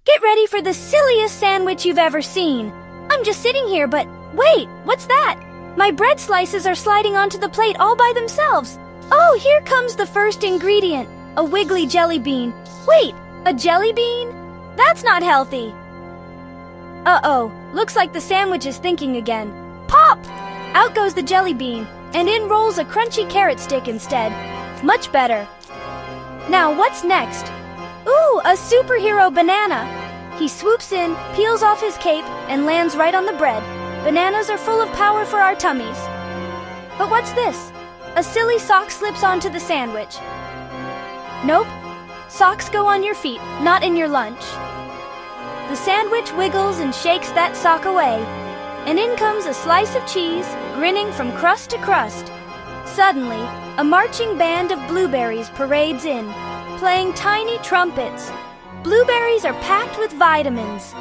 Get ready for the silliest sandwich you've ever seen. I'm just sitting here, but wait, what's that? My bread slices are sliding onto the plate all by themselves. Oh, here comes the first ingredient, a wiggly jelly bean. Wait, a jelly bean? That's not healthy. Uh-oh, looks like the sandwich is thinking again. Pop! Out goes the jelly bean, and in rolls a crunchy carrot stick instead. Much better. Now what's next? Ooh, a superhero banana. He swoops in, peels off his cape, and lands right on the bread. Bananas are full of power for our tummies. But what's this? A silly sock slips onto the sandwich. Nope. Socks go on your feet, not in your lunch. The sandwich wiggles and shakes that sock away. And in comes a slice of cheese, grinning from crust to crust. Suddenly, a marching band of blueberries parades in, playing tiny trumpets. Blueberries are packed with vitamins.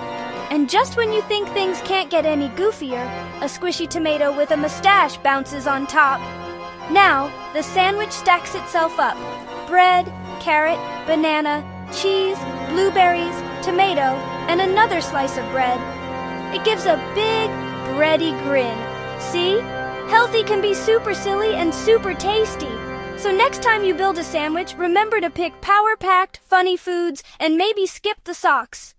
And just when you think things can't get any goofier, a squishy tomato with a mustache bounces on top. Now, the sandwich stacks itself up. Bread, carrot, banana, cheese, blueberries, tomato, and another slice of bread. It gives a big, bready grin. See? Healthy can be super silly and super tasty. So next time you build a sandwich, remember to pick power-packed, funny foods and maybe skip the socks.